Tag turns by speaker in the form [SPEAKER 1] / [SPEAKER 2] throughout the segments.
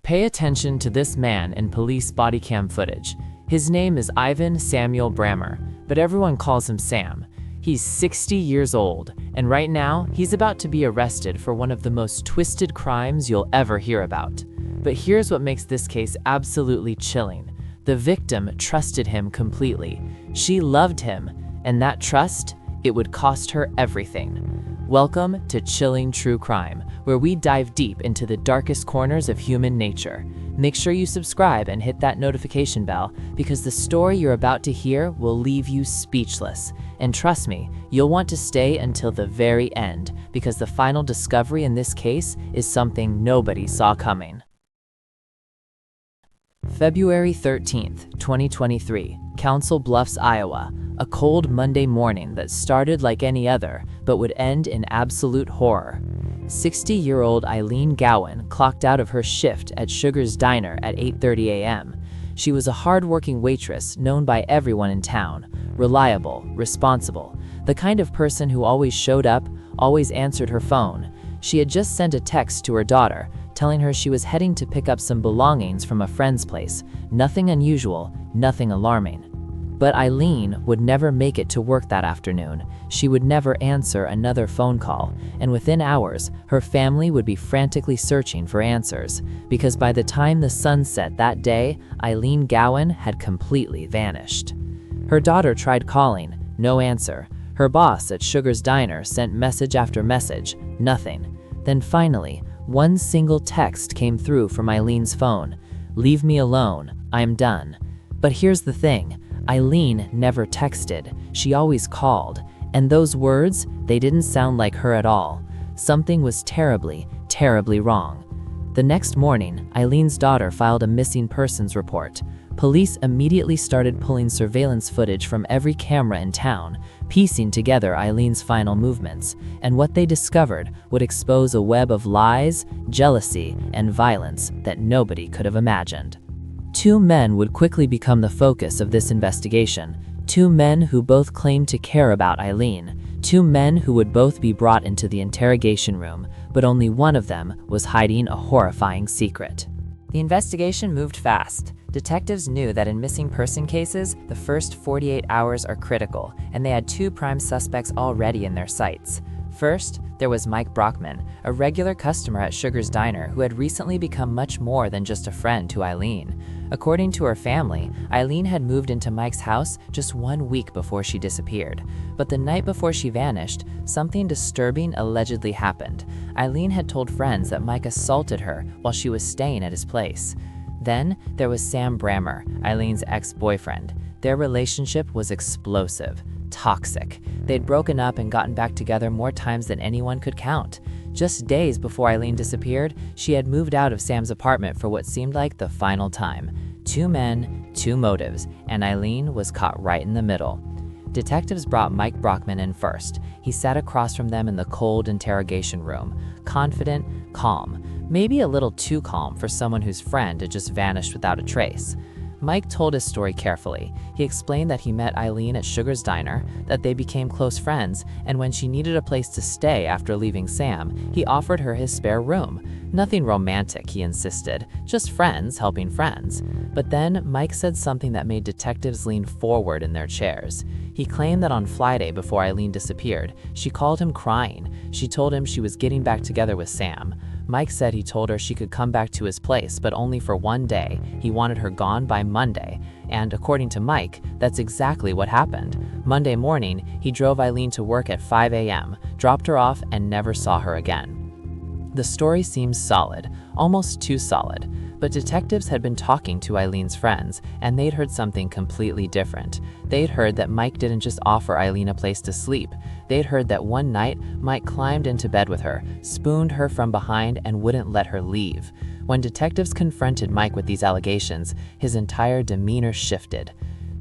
[SPEAKER 1] Pay attention to this man in police body cam footage. His name is Ivan Samuel Brammer, but everyone calls him Sam. He's 60 years old, and right now, he's about to be arrested for one of the most twisted crimes you'll ever hear about. But here's what makes this case absolutely chilling. The victim trusted him completely. She loved him, and that trust, it would cost her everything. Welcome to Chilling True Crime, where we dive deep into the darkest corners of human nature. Make sure you subscribe and hit that notification bell, because the story you're about to hear will leave you speechless. And trust me, you'll want to stay until the very end, because the final discovery in this case is something nobody saw coming. February 13th, 2023, Council Bluffs, Iowa. A cold Monday morning that started like any other, but would end in absolute horror. 60-year-old Elene Gowan clocked out of her shift at Sugar's Diner at 8:30 a.m. She was a hard-working waitress known by everyone in town, reliable, responsible, the kind of person who always showed up, always answered her phone. She had just sent a text to her daughter, telling her she was heading to pick up some belongings from a friend's place. Nothing unusual, nothing alarming. But Ilene would never make it to work that afternoon. She would never answer another phone call, and within hours, her family would be frantically searching for answers, because by the time the sun set that day, Elene Gowan had completely vanished. Her daughter tried calling, no answer. Her boss at Sugar's Diner sent message after message, nothing. Then finally, one single text came through from Eileen's phone. "Leave me alone, I'm done." But here's the thing. Ilene never texted, she always called, and those words, they didn't sound like her at all. Something was terribly, terribly wrong. The next morning, Eileen's daughter filed a missing persons report. Police immediately started pulling surveillance footage from every camera in town, piecing together Eileen's final movements, and what they discovered would expose a web of lies, jealousy, and violence that nobody could have imagined. Two men would quickly become the focus of this investigation. Two men who both claimed to care about Ilene. Two men who would both be brought into the interrogation room, but only one of them was hiding a horrifying secret. The investigation moved fast. Detectives knew that in missing person cases, the first 48 hours are critical, and they had two prime suspects already in their sights. First, there was Mike Brockman, a regular customer at Sugar's Diner who had recently become much more than just a friend to Ilene. According to her family, Ilene had moved into Mike's house just 1 week before she disappeared. But the night before she vanished, something disturbing allegedly happened. Ilene had told friends that Mike assaulted her while she was staying at his place. Then there was Sam Brammer, Ilene's ex-boyfriend. Their relationship was explosive. Toxic. They'd broken up and gotten back together more times than anyone could count. Just days before Ilene disappeared, she had moved out of Sam's apartment for what seemed like the final time. Two men, two motives, and Ilene was caught right in the middle. Detectives brought Mike Brockman in first. He sat across from them in the cold interrogation room, confident, calm, maybe a little too calm for someone whose friend had just vanished without a trace. Mike told his story carefully. He explained that he met Ilene at Sugar's Diner, that they became close friends, and when she needed a place to stay after leaving Sam, he offered her his spare room. Nothing romantic, he insisted, just friends helping friends. But then Mike said something that made detectives lean forward in their chairs. He claimed that on Friday before Ilene disappeared, she called him crying. She told him she was getting back together with Sam. Mike said he told her she could come back to his place, but only for one day. He wanted her gone by Monday. And according to Mike, that's exactly what happened. Monday morning, he drove Ilene to work at 5 a.m., dropped her off, and never saw her again. The story seems solid, almost too solid. But detectives had been talking to Ilene's friends, and they'd heard something completely different. They'd heard that Mike didn't just offer Ilene a place to sleep. They'd heard that one night, Mike climbed into bed with her, spooned her from behind, and wouldn't let her leave. When detectives confronted Mike with these allegations, his entire demeanor shifted.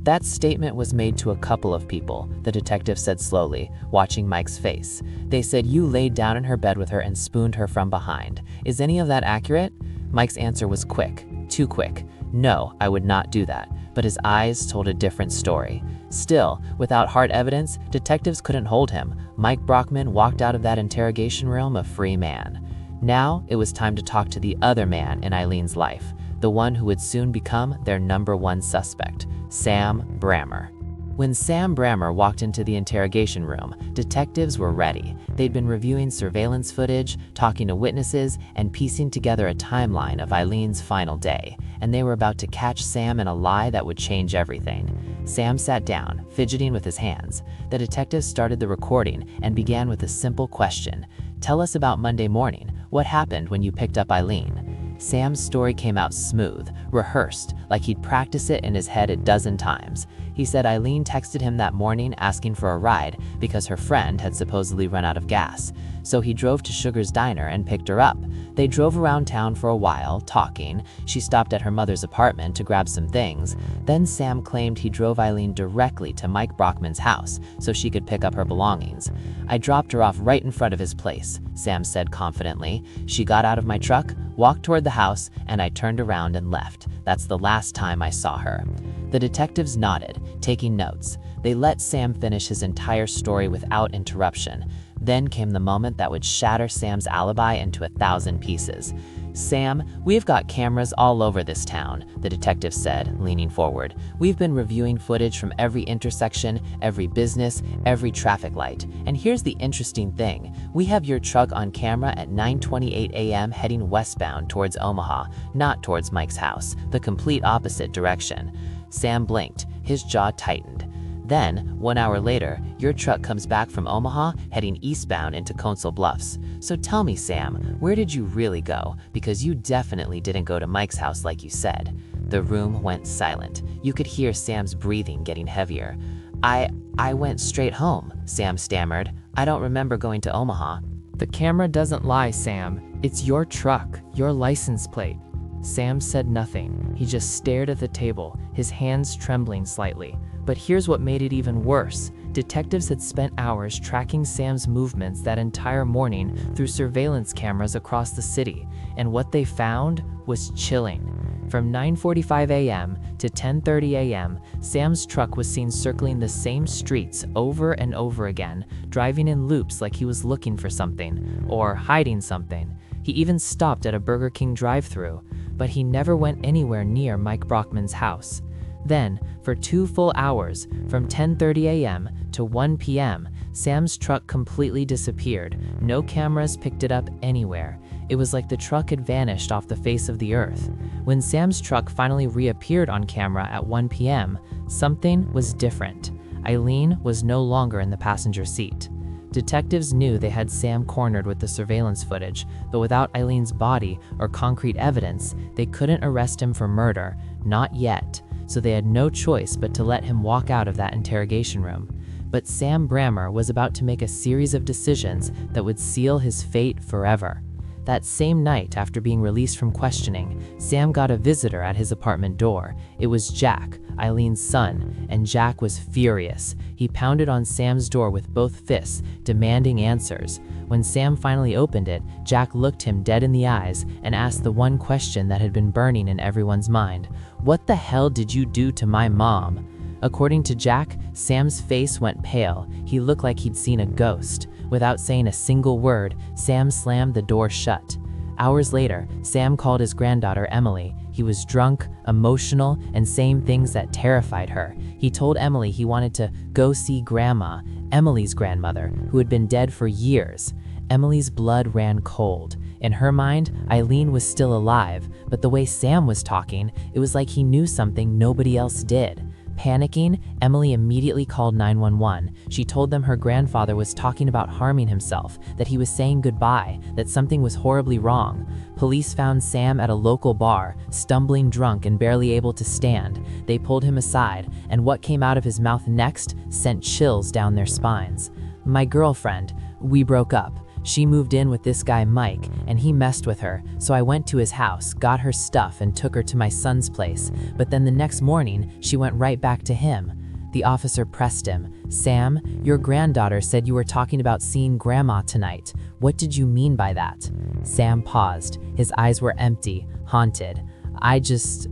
[SPEAKER 1] That statement was made to a couple of people, the detective said slowly, watching Mike's face. They said, "You laid down in her bed with her and spooned her from behind. Is any of that accurate?" Mike's answer was quick, too quick. "No, I would not do that." But his eyes told a different story. Still, without hard evidence, detectives couldn't hold him. Mike Brockman walked out of that interrogation room a free man. Now it was time to talk to the other man in Eileen's life, the one who would soon become their #1 suspect, Sam Brammer. When Sam Brammer walked into the interrogation room, detectives were ready. They'd been reviewing surveillance footage, talking to witnesses, and piecing together a timeline of Eileen's final day, and they were about to catch Sam in a lie that would change everything. Sam sat down, fidgeting with his hands. The detectives started the recording and began with a simple question. "Tell us about Monday morning. What happened when you picked up Ilene?" Sam's story came out smooth, rehearsed, like he'd practiced it in his head a dozen times. He said Ilene texted him that morning asking for a ride because her friend had supposedly run out of gas. So he drove to Sugar's Diner and picked her up. They drove around town for a while, talking. She stopped at her mother's apartment to grab some things. Then Sam claimed he drove Ilene directly to Mike Brockman's house so she could pick up her belongings. "I dropped her off right in front of his place," Sam said confidently. "She got out of my truck, walked toward the house, and I turned around and left. That's the last time I saw her." The detectives nodded, taking notes. They let Sam finish his entire story without interruption. Then came the moment that would shatter Sam's alibi into 1,000 pieces. "Sam, we've got cameras all over this town," the detective said, leaning forward. "We've been reviewing footage from every intersection, every business, every traffic light. And here's the interesting thing. We have your truck on camera at 9:28 a.m. heading westbound towards Omaha, not towards Mike's house, the complete opposite direction." Sam blinked, his jaw tightened. Then, 1 hour later, your truck comes back from Omaha, heading eastbound into Council Bluffs. So tell me, Sam, where did you really go? Because you definitely didn't go to Mike's house like you said. The room went silent. You could hear Sam's breathing getting heavier. I went straight home," Sam stammered. "I don't remember going to Omaha."
[SPEAKER 2] "The camera doesn't lie, Sam. It's your truck, your license plate." Sam said nothing. He just stared at the table, his hands trembling slightly. But here's what made it even worse. Detectives had spent hours tracking Sam's movements that entire morning through surveillance cameras across the city, and what they found was chilling. From 9:45 a.m. to 10:30 a.m., Sam's truck was seen circling the same streets over and over again, driving in loops like he was looking for something, or hiding something. He even stopped at a Burger King drive-thru, but he never went anywhere near Mike Brockman's house. Then, for 2 full hours, from 10:30 a.m. to 1 p.m., Sam's truck completely disappeared. No cameras picked it up anywhere. It was like the truck had vanished off the face of the earth. When Sam's truck finally reappeared on camera at 1 p.m., something was different. Ilene was no longer in the passenger seat. Detectives knew they had Sam cornered with the surveillance footage, but without Ilene's body or concrete evidence, they couldn't arrest him for murder, not yet. So they had no choice but to let him walk out of that interrogation room. But Sam Brammer was about to make a series of decisions that would seal his fate forever. That same night, after being released from questioning, Sam got a visitor at his apartment door. It was Jack, Ilene's son, and Jack was furious. He pounded on Sam's door with both fists, demanding answers. When Sam finally opened it, Jack looked him dead in the eyes and asked the one question that had been burning in everyone's mind. "What the hell did you do to my mom?" According to Jack, Sam's face went pale. He looked like he'd seen a ghost. Without saying a single word, Sam slammed the door shut. Hours later, Sam called his granddaughter Emily. He was drunk, emotional, and saying things that terrified her. He told Emily he wanted to go see Grandma, Emily's grandmother, who had been dead for years. Emily's blood ran cold. In her mind, Ilene was still alive, but the way Sam was talking, it was like he knew something nobody else did. Panicking, Emily immediately called 911. She told them her grandfather was talking about harming himself, that he was saying goodbye, that something was horribly wrong. Police found Sam at a local bar, stumbling drunk and barely able to stand. They pulled him aside, and what came out of his mouth next sent chills down their spines. "My girlfriend, we broke up. She moved in with this guy Mike, and he messed with her, so I went to his house, got her stuff, and took her to my son's place. But then the next morning, she went right back to him." The officer pressed him. "Sam, your granddaughter said you were talking about seeing Grandma tonight. What did you mean by that?" Sam paused. His eyes were empty, haunted. I just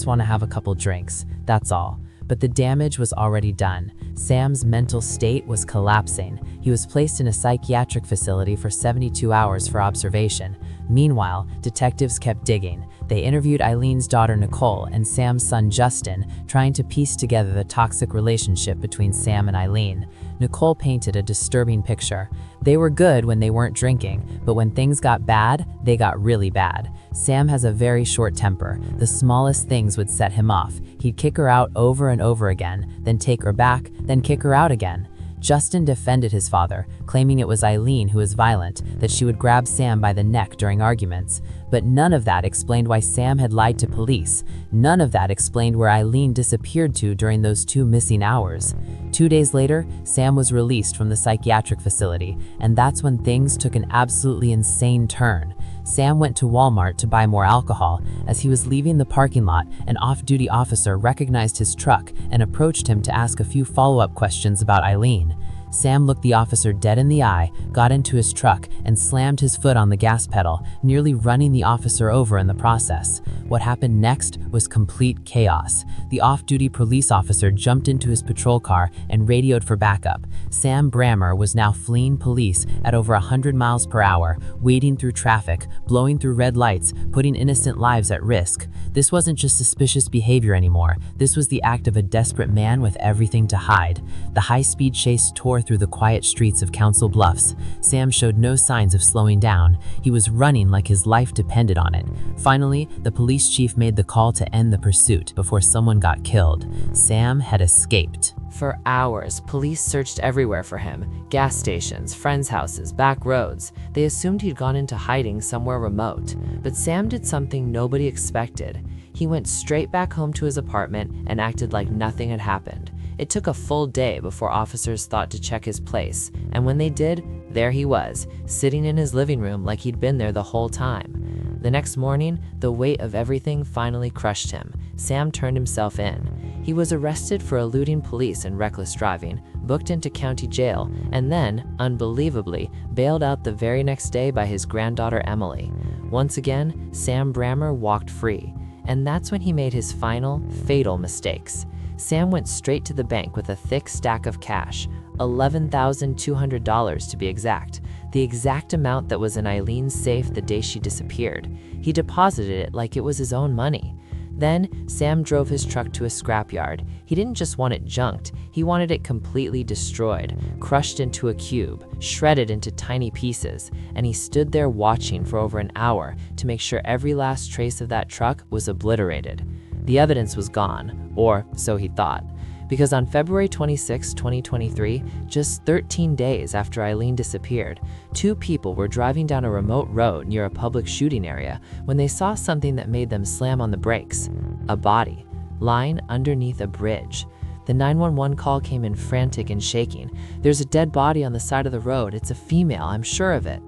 [SPEAKER 2] want to have a couple drinks, that's all.
[SPEAKER 1] but the damage was already done. Sam's mental state was collapsing. He was placed in a psychiatric facility for 72 hours for observation. Meanwhile, detectives kept digging. They interviewed Ilene's daughter Nicole and Sam's son Justin, trying to piece together the toxic relationship between Sam and Ilene. Nicole painted a disturbing picture. They were good when they weren't drinking, but when things got bad, they got really bad. Sam has a very short temper. The smallest things would set him off. He'd kick her out over and over again, then take her back, then kick her out again. Justin defended his father, claiming it was Ilene who was violent, that she would grab Sam by the neck during arguments. But none of that explained why Sam had lied to police. None of that explained where Ilene disappeared to during those 2 missing hours. 2 days later, Sam was released from the psychiatric facility, and that's when things took an absolutely insane turn. Sam went to Walmart to buy more alcohol. As he was leaving the parking lot, an off-duty officer recognized his truck and approached him to ask a few follow-up questions about Ilene. Sam looked the officer dead in the eye, got into his truck, and slammed his foot on the gas pedal, nearly running the officer over in the process. What happened next was complete chaos. The off-duty police officer jumped into his patrol car and radioed for backup. Sam Brammer was now fleeing police at over 100 miles per hour, wading through traffic, blowing through red lights, putting innocent lives at risk. This wasn't just suspicious behavior anymore. This was the act of a desperate man with everything to hide. The high-speed chase tore through the quiet streets of Council Bluffs. Sam showed no signs of slowing down. He was running like his life depended on it. Finally, the police chief made the call to end the pursuit before someone got killed. Sam had escaped.
[SPEAKER 2] For hours, police searched everywhere for him. Gas stations, friends' houses, back roads. They assumed he'd gone into hiding somewhere remote. But Sam did something nobody expected. He went straight back home to his apartment and acted like nothing had happened. It took a full day before officers thought to check his place, and when they did, there he was, sitting in his living room like he'd been there the whole time. The next morning, the weight of everything finally crushed him. Sam turned himself in. He was arrested for eluding police and reckless driving, booked into county jail, and then, unbelievably, bailed out the very next day by his granddaughter Emily. Once again, Sam Brammer walked free, and that's when he made his final, fatal mistakes. Sam went straight to the bank with a thick stack of cash, $11,200 to be exact, the exact amount that was in Ilene's safe the day she disappeared. He deposited it like it was his own money. Then, Sam drove his truck to a scrapyard. He didn't just want it junked, he wanted it completely destroyed, crushed into a cube, shredded into tiny pieces, and he stood there watching for over an hour to make sure every last trace of that truck was obliterated. The evidence was gone, or so he thought, because on February 26, 2023, just 13 days after Ilene disappeared, 2 people were driving down a remote road near a public shooting area when they saw something that made them slam on the brakes: a body, lying underneath a bridge. The 911 call came in frantic and shaking. "There's a dead body on the side of the road. It's a female, I'm sure of it."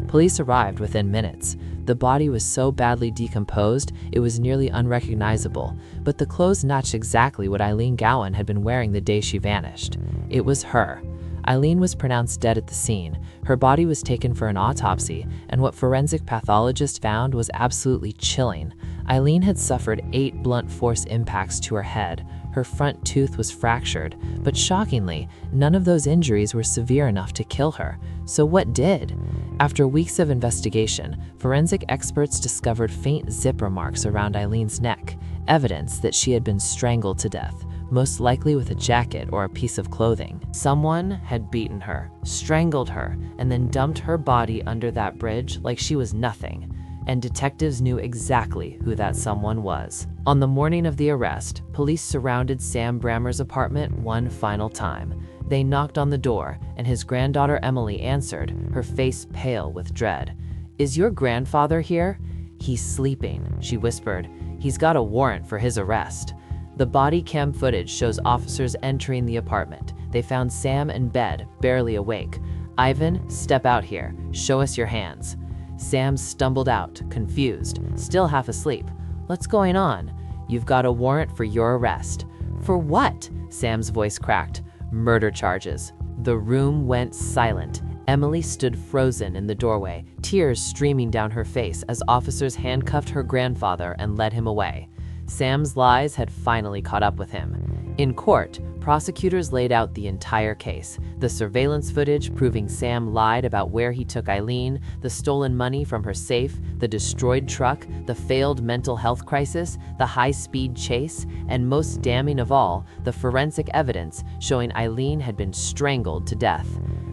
[SPEAKER 2] Police arrived within minutes. The body was so badly decomposed, it was nearly unrecognizable, but the clothes matched exactly what Elene Gowan had been wearing the day she vanished. It was her. Ilene was pronounced dead at the scene. Her body was taken for an autopsy, and what forensic pathologists found was absolutely chilling. Ilene had suffered 8 blunt force impacts to her head. Her front tooth was fractured, but shockingly, none of those injuries were severe enough to kill her. So what did? After weeks of investigation, forensic experts discovered faint zipper marks around Ilene's neck, evidence that she had been strangled to death, most likely with a jacket or a piece of clothing. Someone had beaten her, strangled her, and then dumped her body under that bridge like she was nothing. And detectives knew exactly who that someone was. On the morning of the arrest, police surrounded Sam Brammer's apartment one final time. They knocked on the door, and his granddaughter Emily answered, her face pale with dread. "Is your grandfather here?" "He's sleeping," she whispered. "He's got a warrant for his arrest." The body cam footage shows officers entering the apartment. They found Sam in bed, barely awake. "Ivan, step out here. Show us your hands." Sam stumbled out, confused, still half asleep. "What's going on?" "You've got a warrant for your arrest." "For what?" Sam's voice cracked. "Murder charges." The room went silent. Emily stood frozen in the doorway, tears streaming down her face as officers handcuffed her grandfather and led him away. Sam's lies had finally caught up with him.
[SPEAKER 1] In court, prosecutors laid out the entire case, the surveillance footage proving Sam lied about where he took Ilene, the stolen money from her safe, the destroyed truck, the failed mental health crisis, the high-speed chase, and most damning of all, the forensic evidence showing Ilene had been strangled to death.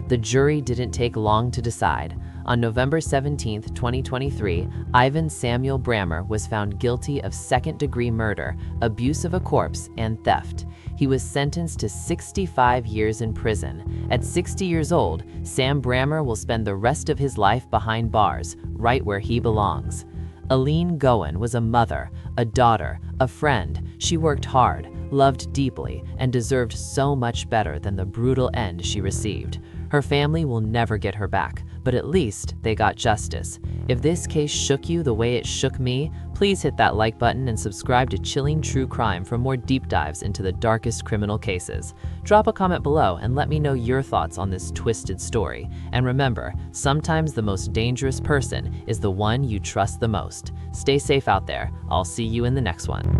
[SPEAKER 1] The jury didn't take long to decide. On November 17, 2023, Ivan Samuel Brammer was found guilty of second-degree murder, abuse of a corpse, and theft. He was sentenced to 65 years in prison. At 60 years old, Sam Brammer will spend the rest of his life behind bars, right where he belongs. Elene Gowan was a mother, a daughter, a friend. She worked hard, loved deeply, and deserved so much better than the brutal end she received. Her family will never get her back, but at least they got justice. If this case shook you the way it shook me, please hit that like button and subscribe to Chilling True Crime for more deep dives into the darkest criminal cases. Drop a comment below and let me know your thoughts on this twisted story. And remember, sometimes the most dangerous person is the one you trust the most. Stay safe out there. I'll see you in the next one.